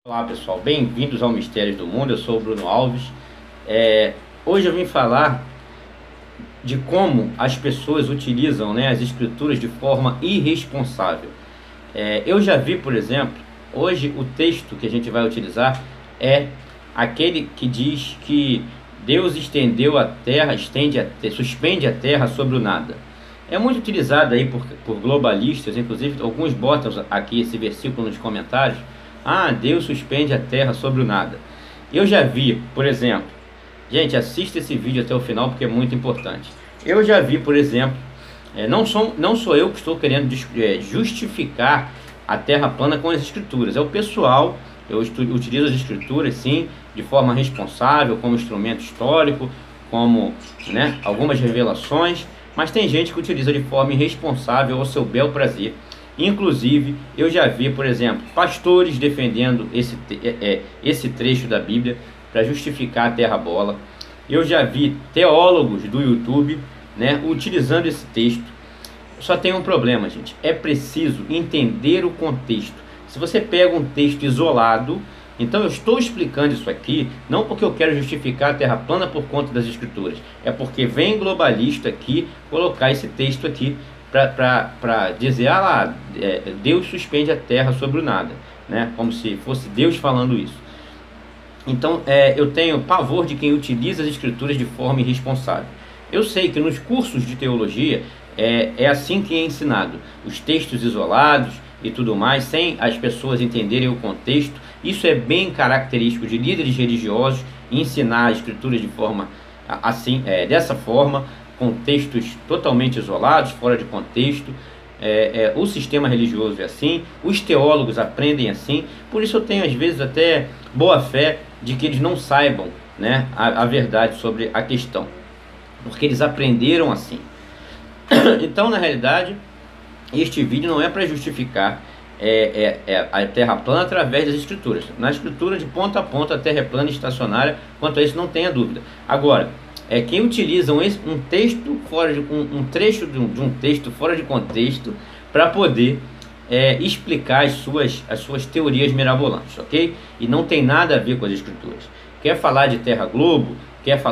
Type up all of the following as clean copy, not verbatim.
Olá pessoal, bem-vindos ao Mistérios do Mundo. Eu sou o Bruno Alves. Hoje eu vim falar de como as pessoas utilizam, as escrituras de forma irresponsável. Eu já vi, por exemplo, hoje o texto que a gente vai utilizar é aquele que diz que Deus estendeu a terra, suspende a terra sobre o nada. É muito utilizado aí por globalistas, inclusive alguns botam aqui esse versículo nos comentários. Deus suspende a terra sobre o nada. Eu já vi, por exemplo, gente, assista esse vídeo até o final porque é muito importante. Eu já vi, por exemplo, não sou eu que estou querendo justificar a terra plana com as escrituras. É o pessoal, eu utilizo as escrituras sim, de forma responsável, como instrumento histórico, como algumas revelações, mas tem gente que utiliza de forma irresponsável ao seu bel prazer. Inclusive, eu já vi, por exemplo, pastores defendendo esse trecho da Bíblia para justificar a terra bola. Eu já vi teólogos do YouTube, utilizando esse texto. Só tem um problema, gente. É preciso entender o contexto. Se você pega um texto isolado, então eu estou explicando isso aqui, não porque eu quero justificar a terra plana por conta das escrituras. É porque vem globalista aqui colocar esse texto aqui para dizer, Deus suspende a terra sobre o nada, como se fosse Deus falando isso. Então eu tenho pavor de quem utiliza as escrituras de forma irresponsável. Eu sei que nos cursos de teologia é assim que é ensinado, os textos isolados e tudo mais, sem as pessoas entenderem o contexto. Isso é bem característico de líderes religiosos, ensinar as escrituras de forma assim, dessa forma, com textos totalmente isolados, fora de contexto. O sistema religioso é assim, os teólogos aprendem assim. Por isso eu tenho às vezes até boa fé de que eles não saibam a verdade sobre a questão, porque eles aprenderam assim. Então, na realidade, este vídeo não é para justificar a terra plana através das escrituras. Na escritura, de ponta a ponta, a terra é plana e estacionária. Quanto a isso, não tenha dúvida. Agora, quem utiliza um texto um trecho de um texto fora de contexto para poder explicar as suas teorias mirabolantes, ok? E não tem nada a ver com as escrituras. Quer falar de terra globo,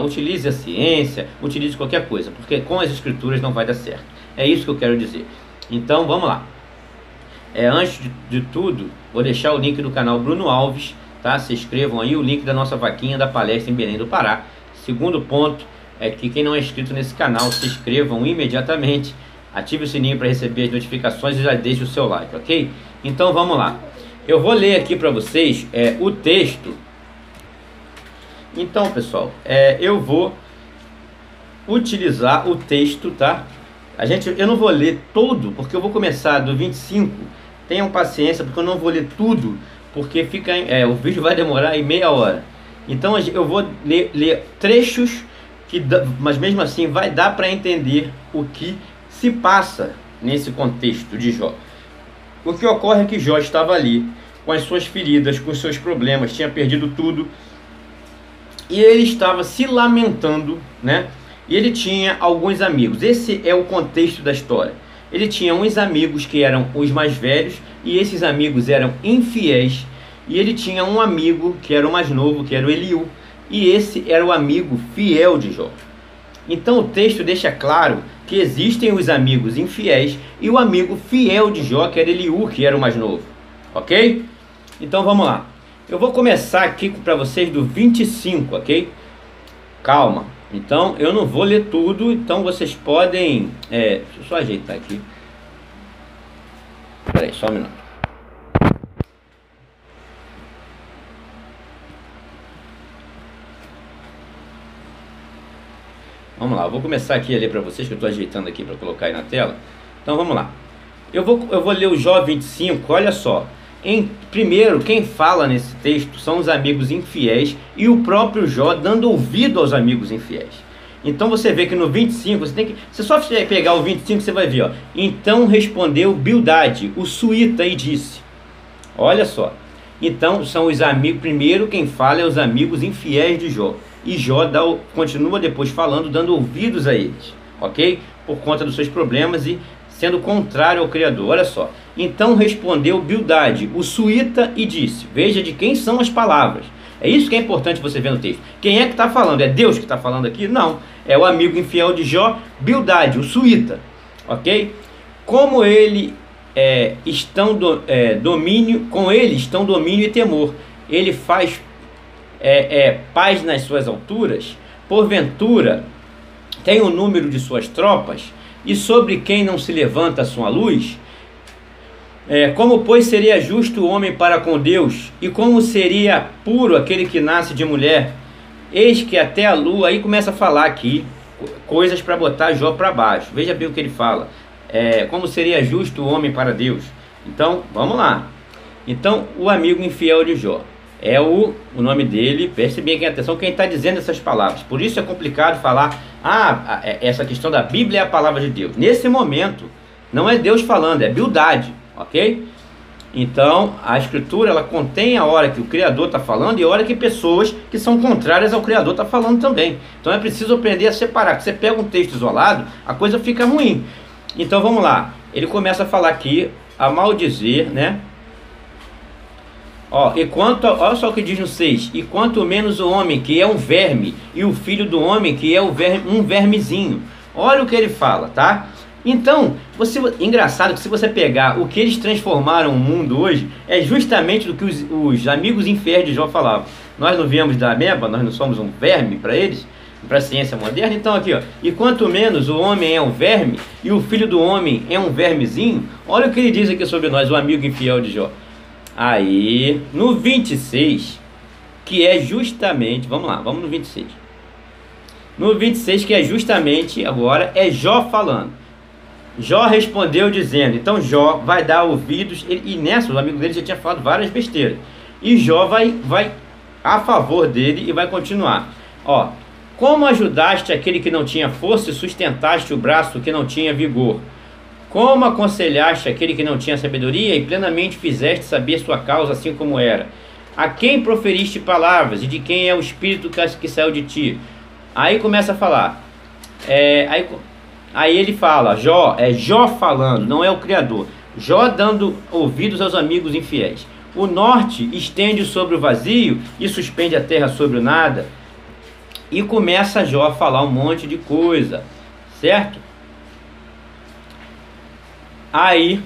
utilize a ciência, utilize qualquer coisa, porque com as escrituras não vai dar certo. É isso que eu quero dizer. Então vamos lá. Antes de tudo, vou deixar o link do canal Bruno Alves, tá? Se inscrevam aí, o link da nossa vaquinha da palestra em Belém do Pará. Segundo ponto é que quem não é inscrito nesse canal, se inscrevam imediatamente, ative o sininho para receber as notificações e já deixe o seu like, ok? Então vamos lá. Eu vou ler aqui para vocês o texto. Então, pessoal, eu vou utilizar o texto, tá? Eu não vou ler todo, porque eu vou começar do 25. Tenham paciência, porque eu não vou ler tudo, porque o vídeo vai demorar aí meia hora. Então eu vou ler trechos, mas mesmo assim vai dar para entender o que se passa nesse contexto de Jó. O que ocorre é que Jó estava ali, com as suas feridas, com os seus problemas, tinha perdido tudo, e ele estava se lamentando, E ele tinha alguns amigos. Esse é o contexto da história. Ele tinha uns amigos que eram os mais velhos, e esses amigos eram infiéis. E ele tinha um amigo que era o mais novo, que era o Eliú, e esse era o amigo fiel de Jó. Então o texto deixa claro que existem os amigos infiéis e o amigo fiel de Jó, que era Eliú, que era o mais novo. Ok? Então vamos lá. Eu vou começar aqui para vocês do 25, ok? Calma. Então eu não vou ler tudo, então vocês podem... deixa eu só ajeitar aqui. Espera aí, só um minuto. Vamos lá, eu vou começar aqui a ler para vocês, que eu estou ajeitando aqui para colocar aí na tela. Então vamos lá. Eu vou ler o Jó 25, olha só. Primeiro, quem fala nesse texto são os amigos infiéis e o próprio Jó dando ouvido aos amigos infiéis. Então você vê que no 25, você só pegar o 25, você vai ver, ó. Então respondeu Bildade, o suíta, e disse. Olha só. Então são os amigos, primeiro quem fala é os amigos infiéis de Jó. E Jó continua depois falando, dando ouvidos a eles, ok? Por conta dos seus problemas e sendo contrário ao Criador. Olha só. Então respondeu Bildade, o suíta, e disse, veja de quem são as palavras. É isso que é importante você ver no texto. Quem é que está falando? É Deus que está falando aqui? Não. É o amigo infiel de Jó, Bildade, o suíta. Ok? Como ele com ele estão domínio e temor. Ele faz paz nas suas alturas. Porventura tem o número de suas tropas, e sobre quem não se levanta a sua luz? Como, pois, seria justo o homem para com Deus, e como seria puro aquele que nasce de mulher? Eis que até a lua, aí começa a falar aqui coisas para botar Jó para baixo. Veja bem o que ele fala. Como seria justo o homem para Deus? Então, vamos lá. Então, o amigo infiel de Jó é o nome dele. Preste bem atenção quem está dizendo essas palavras. Por isso é complicado falar, essa questão da Bíblia é a palavra de Deus. Nesse momento, não é Deus falando, é Bildade, ok? Então, a Escritura, ela contém a hora que o Criador está falando e a hora que pessoas que são contrárias ao Criador estão falando também. Então é preciso aprender a separar, porque você pega um texto isolado, a coisa fica ruim. Então vamos lá, ele começa a falar aqui, a maldizer, né? Olha só o que diz no 6, e quanto menos o homem que é um verme, e o filho do homem que é um vermezinho. Olha o que ele fala, tá? Então, engraçado que se você pegar o que eles transformaram o mundo hoje, é justamente do que os amigos infiéis de Jó falavam. Nós não viemos da ameba, nós não somos um verme para eles, para a ciência moderna. Então aqui, e quanto menos o homem é um verme, e o filho do homem é um vermezinho. Olha o que ele diz aqui sobre nós, o amigo infiel de Jó. Aí, no 26, que é justamente, vamos no 26. No 26, que é justamente, agora, é Jó falando. Jó respondeu dizendo, então Jó vai dar ouvidos, e nessa o amigo dele já tinha falado várias besteiras. E Jó vai a favor dele e vai continuar. Como ajudaste aquele que não tinha força e sustentaste o braço que não tinha vigor? Como aconselhaste aquele que não tinha sabedoria e plenamente fizeste saber sua causa assim como era? A quem proferiste palavras e de quem é o espírito que saiu de ti? Aí começa a falar. Aí ele fala, Jó falando, não é o Criador. Jó dando ouvidos aos amigos infiéis. O norte estende sobre o vazio e suspende a terra sobre o nada. E começa Jó a falar um monte de coisa, certo? Aí,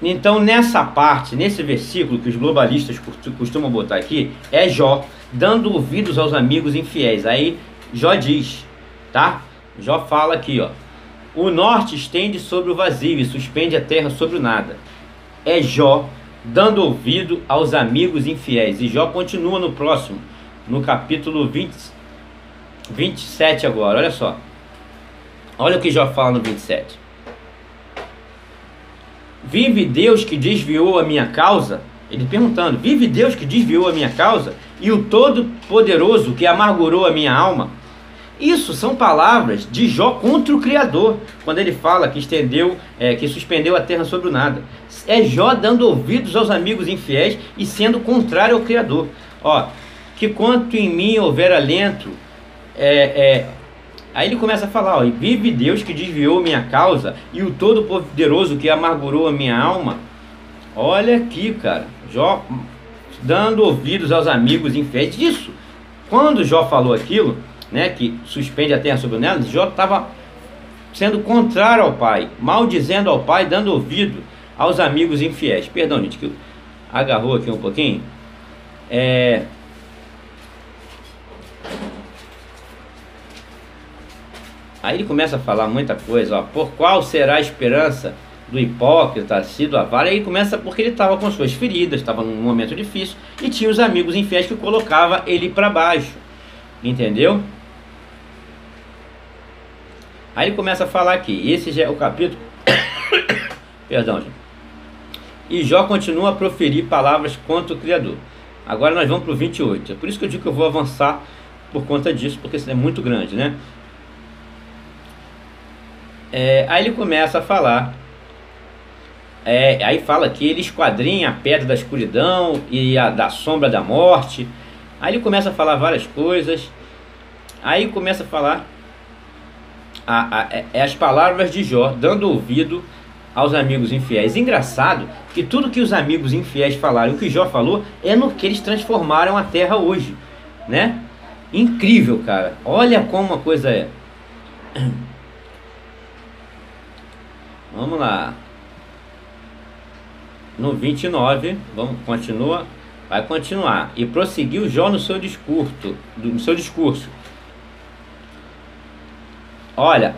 então nessa parte, nesse versículo que os globalistas costumam botar aqui, é Jó dando ouvidos aos amigos infiéis. Aí Jó diz, tá? Jó fala aqui, o norte estende sobre o vazio e suspende a terra sobre o nada. É Jó dando ouvido aos amigos infiéis. E Jó continua no próximo, no capítulo 27 agora, olha só. Olha o que Jó fala no 27. Vive Deus que desviou a minha causa? Ele perguntando, vive Deus que desviou a minha causa? E o Todo-Poderoso que amargurou a minha alma? Isso são palavras de Jó contra o Criador, quando ele fala que que suspendeu a terra sobre o nada. É Jó dando ouvidos aos amigos infiéis e sendo contrário ao Criador. Que quanto em mim houver alento, aí ele começa a falar, vive Deus que desviou minha causa e o Todo-Poderoso que amargurou a minha alma. Olha aqui, cara, Jó dando ouvidos aos amigos infiéis. Isso, quando Jó falou aquilo, né, que suspende a terra sobre o nada, Jó estava sendo contrário ao Pai, maldizendo ao Pai, dando ouvido aos amigos infiéis. Perdão, gente, que agarrou aqui um pouquinho. Aí ele começa a falar muita coisa, por qual será a esperança do hipócrita, sido a vara? Aí começa porque ele estava com suas feridas, estava num momento difícil, e tinha os amigos infiéis que colocava ele para baixo, entendeu? Aí ele começa a falar aqui, esse já é o capítulo, perdão, gente. E Jó continua a proferir palavras contra o Criador. Agora nós vamos para o 28, é por isso que eu digo que eu vou avançar por conta disso, porque isso é muito grande, né? Aí ele começa a falar, aí fala que ele esquadrinha a pedra da escuridão e da sombra da morte. Aí ele começa a falar várias coisas. Aí começa a falar, É as palavras de Jó, dando ouvido aos amigos infiéis. Engraçado que tudo que os amigos infiéis falaram, o que Jó falou, é no que eles transformaram a terra hoje, né? Incrível, cara. Olha como a coisa é. Vamos lá. No 29, vamos, continua, vai continuar. E prosseguiu Jó no seu discurso. Olha,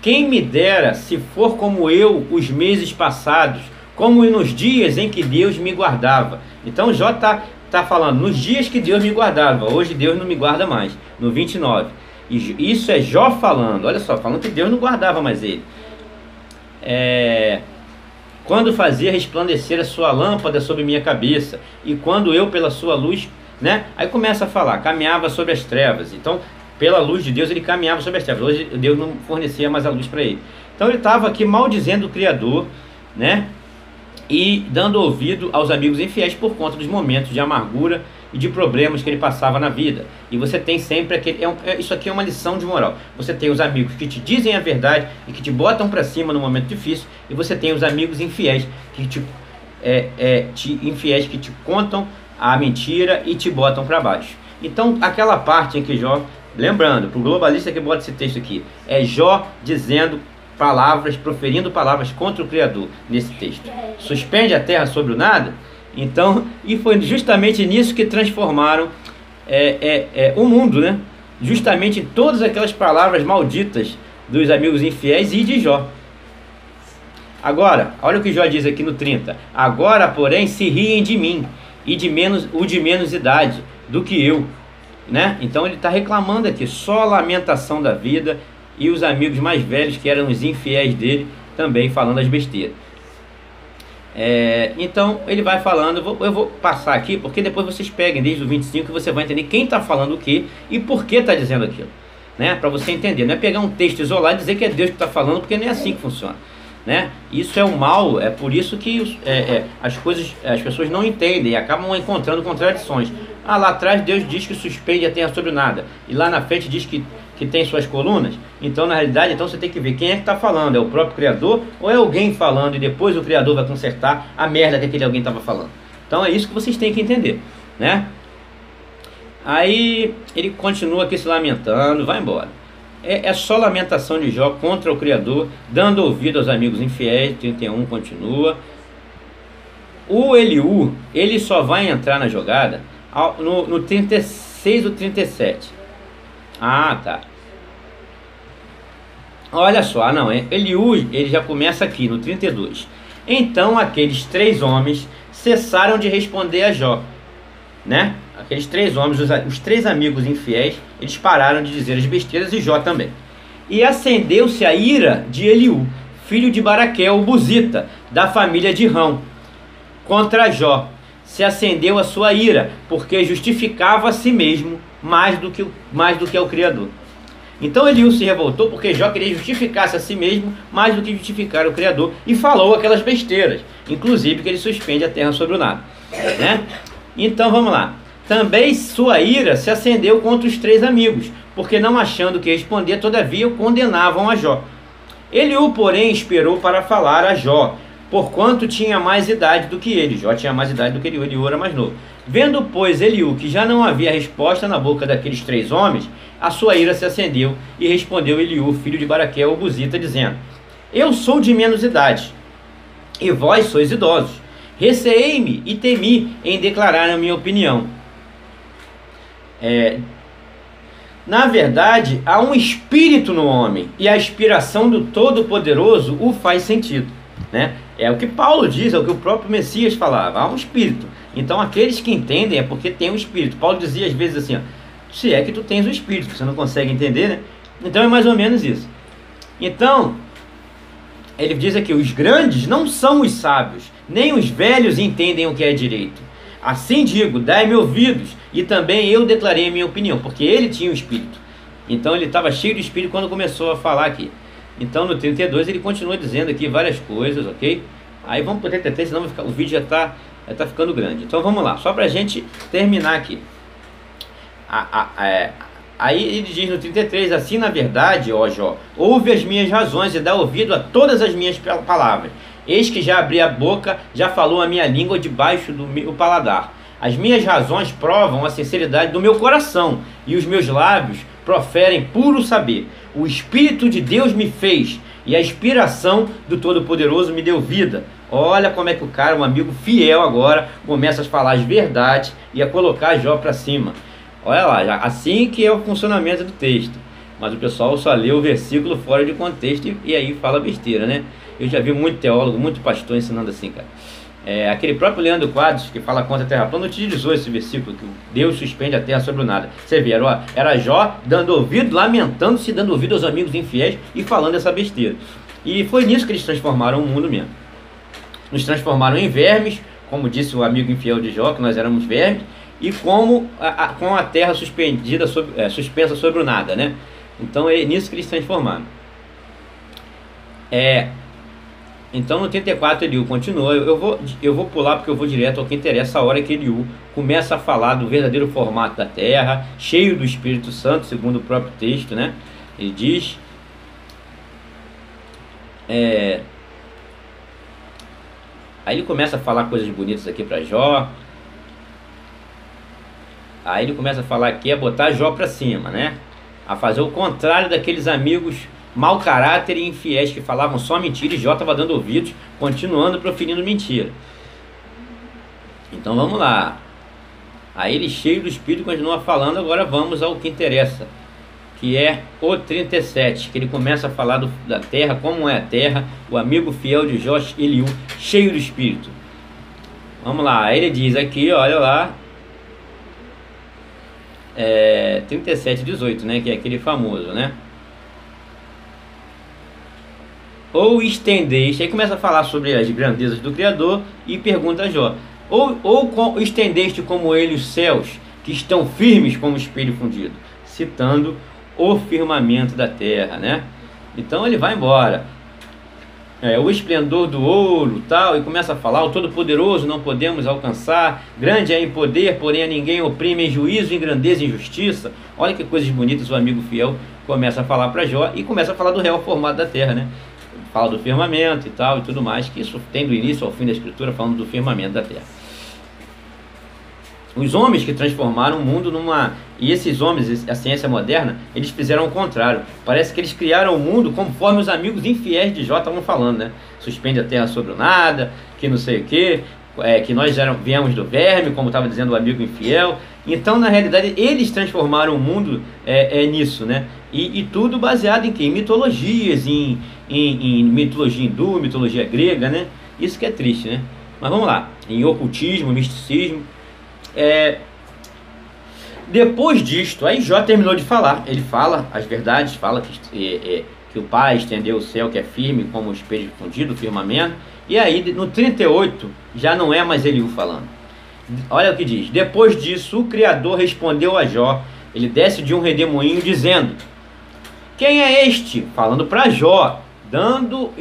quem me dera se for como eu os meses passados, como nos dias em que Deus me guardava. Então Jó tá falando, nos dias que Deus me guardava, hoje Deus não me guarda mais, no 29. E isso é Jó falando, olha só, falando que Deus não guardava mais ele. Quando fazia resplandecer a sua lâmpada sobre minha cabeça, e quando eu pela sua luz, né? Aí começa a falar, caminhava sobre as trevas. Então, pela luz de Deus, ele caminhava sobre as trevas. Hoje Deus não fornecia mais a luz para ele. Então ele estava aqui maldizendo o Criador, né? E dando ouvido aos amigos infiéis por conta dos momentos de amargura e de problemas que ele passava na vida. E você tem sempre aquele... isso aqui é uma lição de moral. Você tem os amigos que te dizem a verdade e que te botam para cima no momento difícil. E você tem os amigos infiéis que te contam a mentira e te botam para baixo. Então aquela parte em que Jó... Lembrando, para o globalista que bota esse texto aqui, é Jó dizendo palavras, proferindo palavras contra o Criador nesse texto. Suspende a terra sobre o nada. Então, e foi justamente nisso que transformaram o mundo, né? Justamente em todas aquelas palavras malditas dos amigos infiéis e de Jó. Agora, olha o que Jó diz aqui no 30. Agora, porém, se riem de mim e de menos idade do que eu, né? Então ele está reclamando aqui, só lamentação da vida, e os amigos mais velhos, que eram os infiéis dele, também falando as besteiras. Então ele vai falando, eu vou passar aqui, porque depois vocês peguem desde o 25 que você vai entender quem está falando o que e por que está dizendo aquilo, né? Para você entender, não é pegar um texto isolado e dizer que é Deus que está falando, porque não é assim que funciona, né? Isso é o mal, é por isso que as pessoas não entendem e acabam encontrando contradições. Lá atrás Deus diz que suspende a terra sobre o nada, e lá na frente diz que tem suas colunas. Então na realidade, então você tem que ver quem é que está falando, é o próprio Criador ou é alguém falando, e depois o Criador vai consertar a merda que aquele alguém estava falando. Então é isso que vocês têm que entender, né? Aí ele continua aqui se lamentando, vai embora. É só lamentação de Jó contra o Criador, dando ouvido aos amigos infiéis. 31 continua. O Eliú, ele só vai entrar na jogada no 36 ou 37. Tá. Olha só, Eliú, ele já começa aqui no 32. Então aqueles 3 homens cessaram de responder a Jó, né? Aqueles 3 homens, os 3 amigos infiéis, eles pararam de dizer as besteiras, e Jó também. E acendeu-se a ira de Eliú, filho de Baraquel, o Buzita, da família de Rão, contra Jó. Se acendeu a sua ira, porque justificava a si mesmo mais do que ao Criador. Então Eliú se revoltou porque Jó queria justificar-se a si mesmo mais do que justificar o Criador, e falou aquelas besteiras, inclusive que ele suspende a terra sobre o nada, né? Então vamos lá. Também sua ira se acendeu contra os 3 amigos, porque não achando que responder, todavia condenavam a Jó. Eliú, porém, esperou para falar a Jó, porquanto tinha mais idade do que ele. Jó tinha mais idade do que Eliú era mais novo. Vendo, pois, Eliú que já não havia resposta na boca daqueles 3 homens, a sua ira se acendeu, e respondeu Eliú, filho de Baraquel, o Buzita, dizendo: Eu sou de menos idade, e vós sois idosos. Receei-me e temi em declarar a minha opinião. Na verdade, há um espírito no homem, e a inspiração do Todo-Poderoso o faz sentido, né? É o que Paulo diz, é o que o próprio Messias falava, há um espírito. Então aqueles que entendem é porque tem um espírito. Paulo dizia às vezes assim, se é que tu tens o espírito, você não consegue entender, né? Então é mais ou menos isso. Então, ele diz aqui, os grandes não são os sábios, nem os velhos entendem o que é direito. Assim digo, dai-me ouvidos, e também eu declarei a minha opinião, porque ele tinha o espírito. Então ele estava cheio de espírito quando começou a falar aqui. Então no 32 ele continua dizendo aqui várias coisas, ok? Aí vamos para o 33, senão o vídeo já está ficando grande. Então vamos lá, só para a gente terminar aqui. Aí ele diz no 33, assim na verdade, ó Jó, ouve as minhas razões e dá ouvido a todas as minhas palavras. Eis que já abri a boca, já falou a minha língua debaixo do meu paladar. As minhas razões provam a sinceridade do meu coração, e os meus lábios proferem puro saber. O Espírito de Deus me fez, e a inspiração do Todo-Poderoso me deu vida. Olha como é que o cara, um amigo fiel agora, começa a falar as verdades e a colocar Jó para cima. Olha lá, já, assim que é o funcionamento do texto. Mas o pessoal só lê o versículo fora de contexto e aí fala besteira, né? Eu já vi muito teólogo, muito pastor ensinando assim, cara. Aquele próprio Leandro Quadros, que fala contra a terra plana, utilizou esse versículo, que Deus suspende a terra sobre o nada. Você vê, era Jó dando ouvido, lamentando-se, dando ouvido aos amigos infiéis e falando essa besteira. E foi nisso que eles transformaram o mundo mesmo. Nos transformaram em vermes, como disse o amigo infiel de Jó, que nós éramos vermes, e com a terra suspendida suspensa sobre o nada, né? Então é nisso que eles transformaram. Então no 34 Eliú continua. Eu vou pular porque eu vou direto ao que interessa. A hora que Eliú começa a falar do verdadeiro formato da terra, cheio do Espírito Santo, segundo o próprio texto, né? Ele diz... Aí ele começa a falar coisas bonitas aqui para Jó. Aí ele começa a falar aqui, botar Jó para cima, né? A fazer o contrário daqueles amigos mau caráter e infiéis que falavam só mentira, e Jó estava dando ouvidos, continuando proferindo mentira. Então vamos lá. Aí ele, cheio do Espírito, continua falando. Agora vamos ao que interessa, que é o 37, que ele começa a falar da terra, como é a terra, o amigo fiel de Jó, Eliú, cheio do Espírito. Vamos lá, aí ele diz aqui, olha lá, 37:18, né, que é aquele famoso, né? Ou estendeste, aí começa a falar sobre as grandezas do Criador e pergunta a Jó, ou estendeste como ele os céus, que estão firmes como espelho fundido, citando o firmamento da terra, né? Então ele vai embora. O esplendor do ouro, tal, e começa a falar, o Todo-Poderoso não podemos alcançar, grande é em poder, porém a ninguém oprime, em juízo, em grandeza e injustiça. Olha que coisas bonitas o amigo fiel começa a falar para Jó, e começa a falar do real formato da terra, né? Fala do firmamento e tal, e tudo mais, que isso tem do início ao fim da escritura, falando do firmamento da terra. Os homens que transformaram o mundo E esses homens, a ciência moderna, eles fizeram o contrário. Parece que eles criaram o mundo conforme os amigos infiéis de Jó estavam falando, né? Suspende a terra sobre o nada, que não sei o quê, que nós viemos do verme, como estava dizendo o amigo infiel. Então, na realidade, eles transformaram o mundo nisso, né? E tudo baseado em quê? Em mitologias, em mitologia hindu, mitologia grega, né? Isso que é triste, né? Mas vamos lá. Em ocultismo, misticismo. Depois disto, aí Jó terminou de falar. Ele fala as verdades, fala que o Pai estendeu o céu, que é firme como o espelho fundido, o firmamento. E aí no 38 já não é mais Eliú falando. Olha o que diz: depois disso o Criador respondeu a Jó. Ele desce de um redemoinho dizendo: quem é este? Falando para Jó, dando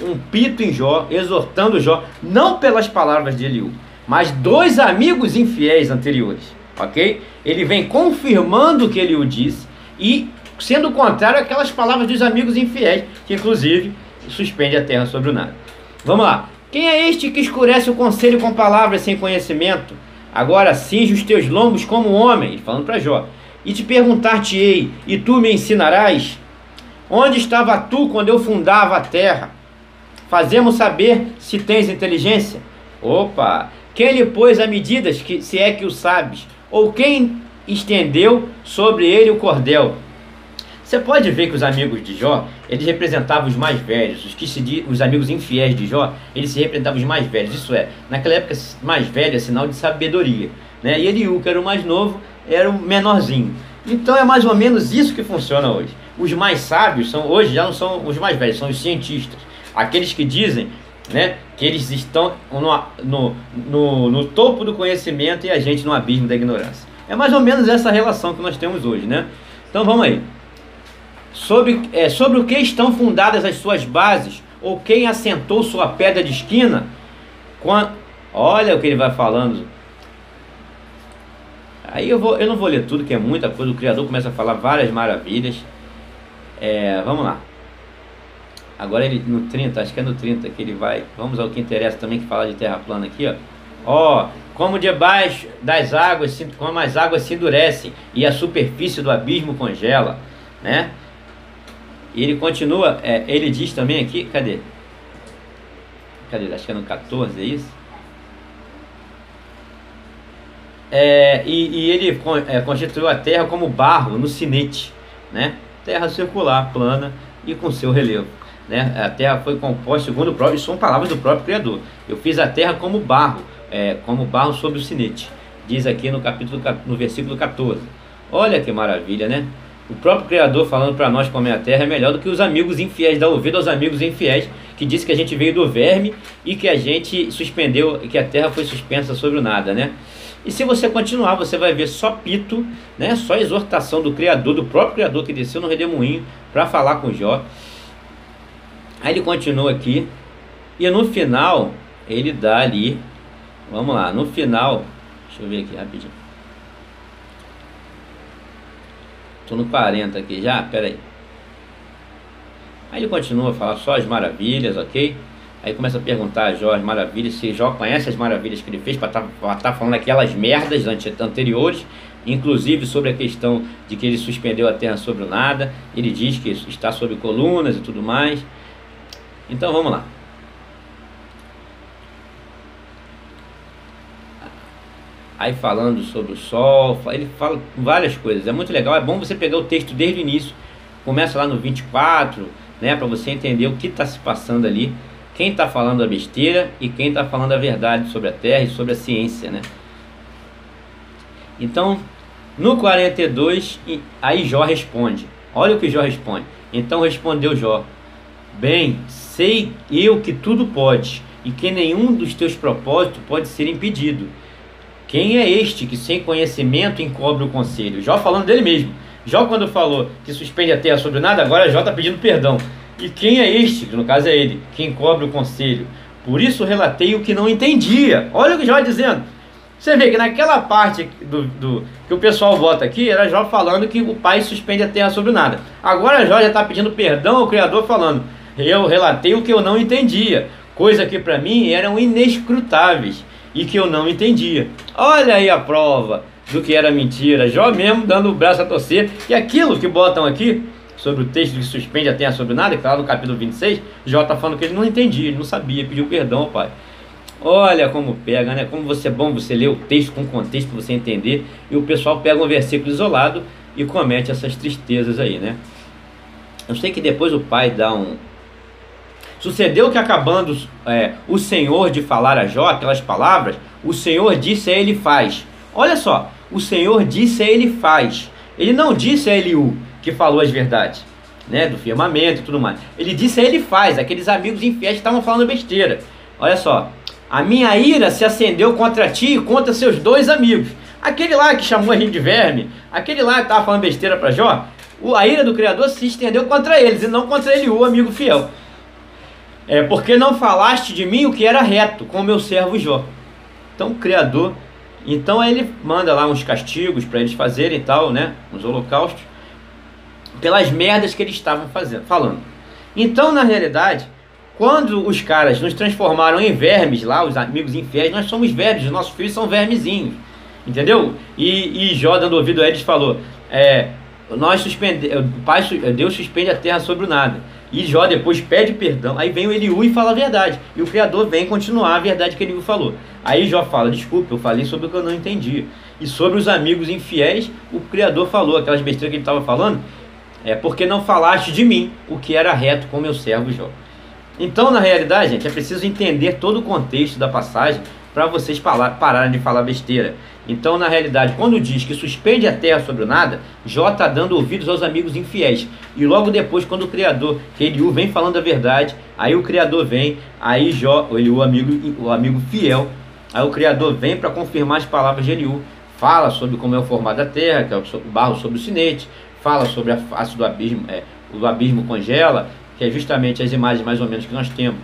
um pito em Jó, exortando Jó, não pelas palavras de Eliú, mas dos amigos infiéis anteriores, ok? Ele vem confirmando o que Eliú disse e sendo contrário àquelas palavras dos amigos infiéis, que inclusive suspende a terra sobre o nada. Vamos lá. Quem é este que escurece o conselho com palavras sem conhecimento? Agora cinge os teus lombos como homem, falando para Jó, e te perguntar-te-ei, e tu me ensinarás? Onde estava tu quando eu fundava a terra? Fazemos saber se tens inteligência? Opa! Quem lhe pôs a medidas, se é que o sabes? Ou quem estendeu sobre ele o cordel? Você pode ver que os amigos de Jó, eles representavam os mais velhos. Os amigos infiéis de Jó, eles se representavam os mais velhos. Isso é, naquela época, mais velho é sinal de sabedoria, né? E Eliú, que era o mais novo, era o menorzinho. Então é mais ou menos isso que funciona hoje. Os mais sábios hoje já não são os mais velhos, são os cientistas. Aqueles que dizem, né, que eles estão no topo do conhecimento e a gente no abismo da ignorância. É mais ou menos essa relação que nós temos hoje, né? Então vamos aí. Sobre o que estão fundadas as suas bases, ou quem assentou sua pedra de esquina? Olha o que ele vai falando. Aí eu não vou ler tudo, que é muita coisa. O Criador começa a falar várias maravilhas. Vamos lá. Agora ele no 30, acho que é no 30 que ele vai. Vamos ao que interessa também, que fala de terra plana aqui, ó. Ó, como debaixo das águas, como as águas se endurecem e a superfície do abismo congela, né? E ele continua, ele diz também aqui, cadê? Acho que é no 14, é isso? E ele constituiu a terra como barro no sinete, né? Terra circular, plana e com seu relevo, né? A terra foi composta segundo o próprio, isso são palavras do próprio Criador. Eu fiz a terra como barro sobre o sinete, diz aqui no versículo 14. Olha que maravilha, né? O próprio Criador falando para nós como é a terra é melhor do que os amigos infiéis. Dá ouvido aos amigos infiéis que diz que a gente veio do verme e que a gente suspendeu, que a terra foi suspensa sobre o nada, né? E se você continuar, você vai ver só pito, né? Só exortação do Criador, do próprio Criador que desceu no redemoinho para falar com Jó. Aí ele continua aqui e no final ele dá ali, vamos lá, no final, deixa eu ver aqui rapidinho. Tô no 40 aqui já, peraí. Aí ele continua a falar só as maravilhas, ok? Aí começa a perguntar a Jó as maravilhas, se Jó conhece as maravilhas que ele fez, para tá falando aquelas merdas anteriores, inclusive sobre a questão de que ele suspendeu a terra sobre o nada. Ele diz que está sobre colunas e tudo mais. Então vamos lá. Aí falando sobre o sol, ele fala várias coisas, é muito legal, é bom você pegar o texto desde o início, começa lá no 24, né, para você entender o que está se passando ali, quem está falando a besteira e quem está falando a verdade sobre a terra e sobre a ciência, né. Então, no 42, aí Jó responde, olha o que Jó responde. Então respondeu Jó: bem, sei eu que tudo pode, e que nenhum dos teus propósitos pode ser impedido. Quem é este que sem conhecimento encobre o conselho? Jó falando dele mesmo. Jó, quando falou que suspende a terra sobre nada, agora Jó está pedindo perdão. E quem é este, que no caso é ele, que encobre o conselho? Por isso relatei o que não entendia. Olha o que Jó está dizendo. Você vê que naquela parte que o pessoal bota aqui, era Jó falando que o pai suspende a terra sobre nada. Agora Jó já está pedindo perdão ao Criador, falando: eu relatei o que eu não entendia, coisa que para mim eram inescrutáveis e que eu não entendia. Olha aí a prova do que era mentira. Jó mesmo dando o braço a torcer. E aquilo que botam aqui sobre o texto que suspende a terra sobre nada, que está lá no capítulo 26, Jó está falando que ele não entendia, ele não sabia, pediu perdão ao pai. Olha como pega, né? Como é bom você ler o texto com contexto para você entender. E o pessoal pega um versículo isolado e comete essas tristezas aí, né? Eu sei que depois o pai dá um... Sucedeu que acabando o Senhor de falar a Jó aquelas palavras, o Senhor disse a ele: faz. Olha só, o Senhor disse a ele: faz. Ele não disse a Eliú, que falou as verdades, né, do firmamento e tudo mais. Ele disse a ele: faz. Aqueles amigos infiéis que estavam falando besteira. Olha só, a minha ira se acendeu contra ti e contra seus dois amigos. Aquele lá que chamou a gente de verme, aquele lá que estava falando besteira para Jó, a ira do Criador se estendeu contra eles e não contra Eliú, amigo fiel. Porque não falaste de mim o que era reto, com o meu servo Jó. Então o Criador, então aí ele manda lá uns castigos para eles fazerem e tal, né, uns holocaustos, pelas merdas que eles estavam falando. Então, na realidade, quando os caras nos transformaram em vermes lá, os amigos infiéis, nós somos vermes, os nossos filhos são vermezinhos, entendeu? E Jó, dando ouvido a eles, falou: Deus suspende a terra sobre o nada. E Jó depois pede perdão. Aí vem o Eliú e fala a verdade. E o Criador vem continuar a verdade que Eliú falou. Aí Jó fala: desculpa, eu falei sobre o que eu não entendi. E sobre os amigos infiéis, o Criador falou aquelas besteiras que ele estava falando. Porque não falaste de mim o que era reto com meu servo Jó. Então, na realidade, gente, é preciso entender todo o contexto da passagem para vocês pararem de falar besteira. Então, na realidade, quando diz que suspende a terra sobre o nada, Jó está dando ouvidos aos amigos infiéis. E logo depois, quando o Criador, que Eliú, vem falando a verdade, aí o Criador vem, aí Jó, Eliú, o amigo fiel, aí o Criador vem para confirmar as palavras de Eliú, fala sobre como é o formato da terra, que é o barro sobre o sinete, fala sobre a face do abismo, o abismo congela, que é justamente as imagens mais ou menos que nós temos,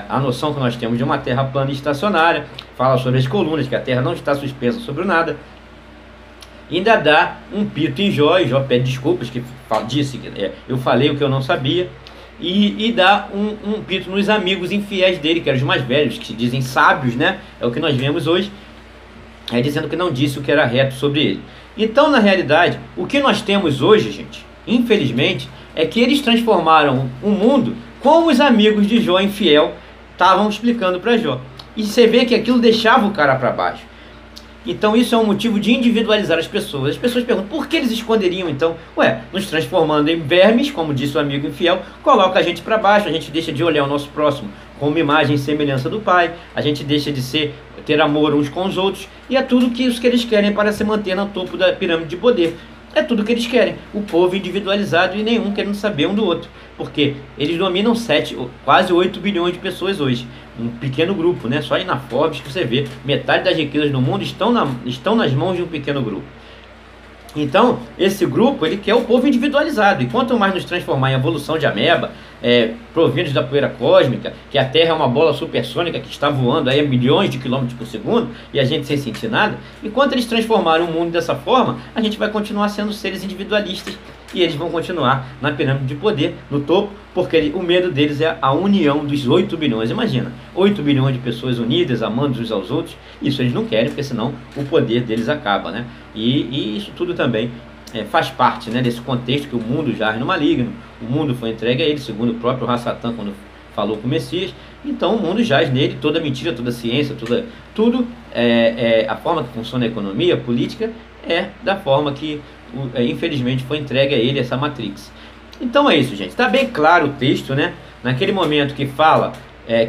a noção que nós temos de uma terra plana e estacionária, fala sobre as colunas, que a terra não está suspensa sobre o nada. ainda dá um pito em Jó, e Jó pede desculpas, que disse que eu falei o que eu não sabia, e dá um pito nos amigos infiéis dele, que eram os mais velhos, que se dizem sábios, né? É o que nós vemos hoje, dizendo que não disse o que era reto sobre ele. Então, na realidade, o que nós temos hoje, gente, infelizmente, é que eles transformaram o mundo como os amigos de Jó infiel estavam explicando para Jó. E você vê que aquilo deixava o cara para baixo. Então isso é um motivo de individualizar as pessoas. As pessoas perguntam, por que eles esconderiam então? Nos transformando em vermes, como disse o amigo infiel, coloca a gente para baixo, a gente deixa de olhar o nosso próximo como imagem e semelhança do Pai, a gente deixa de ter amor uns com os outros, e é tudo isso que eles querem para se manter no topo da pirâmide de poder. É tudo que eles querem, o povo individualizado e nenhum querendo saber um do outro, porque eles dominam quase 8 bilhões de pessoas hoje, um pequeno grupo, né? Só aí na Forbes que você vê, metade das riquezas do mundo estão nas mãos de um pequeno grupo. Então, esse grupo, ele quer o povo individualizado, e quanto mais nos transformar em evolução de ameba, provindos da poeira cósmica, que a Terra é uma bola supersônica que está voando aí a milhões de quilômetros por segundo, e a gente sem sentir nada, enquanto eles transformarem o mundo dessa forma, a gente vai continuar sendo seres individualistas, e eles vão continuar na pirâmide de poder, no topo, porque o medo deles é a união dos 8 bilhões. Imagina, 8 bilhões de pessoas unidas, amando uns aos outros. Isso eles não querem, porque senão o poder deles acaba, né? E isso tudo também faz parte, né, desse contexto que o mundo jaz no maligno. O mundo foi entregue a ele, segundo o próprio Ra-Satã, quando falou com o Messias. Então o mundo jaz nele, toda mentira, toda ciência, tudo, a forma que funciona a economia, a política, é da forma que infelizmente foi entregue a ele essa Matrix. Então é isso, gente. Está bem claro o texto, né? Naquele momento que fala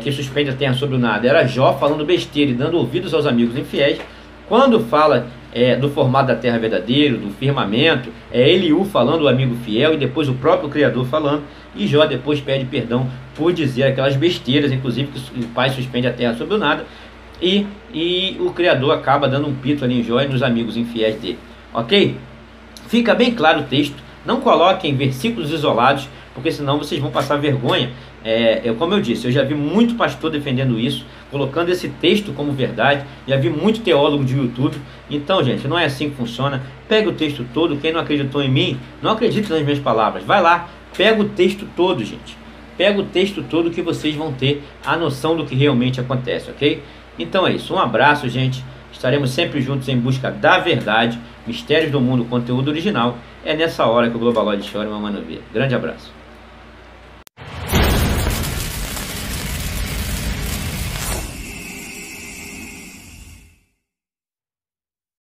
que suspende a terra sobre o nada, era Jó falando besteira e dando ouvidos aos amigos infiéis. Quando fala do formato da terra verdadeiro, do firmamento, é Eliú falando, o amigo fiel, e depois o próprio Criador falando, e Jó depois pede perdão por dizer aquelas besteiras, inclusive que o Pai suspende a terra sobre o nada, e o Criador acaba dando um pito ali em Jó e nos amigos infiéis dele. Ok? Fica bem claro o texto, não coloquem versículos isolados, porque senão vocês vão passar vergonha. Como eu disse, eu já vi muito pastor defendendo isso, colocando esse texto como verdade, já vi muito teólogo de YouTube. Então, gente, não é assim que funciona. Pega o texto todo, quem não acreditou em mim, não acredite nas minhas palavras, vai lá, pega o texto todo, gente. Pega o texto todo que vocês vão ter a noção do que realmente acontece, ok? Então é isso, um abraço, gente. Estaremos sempre juntos em busca da verdade, mistérios do mundo, conteúdo original. É nessa hora que o Globaloid chora, meu mano. Grande abraço.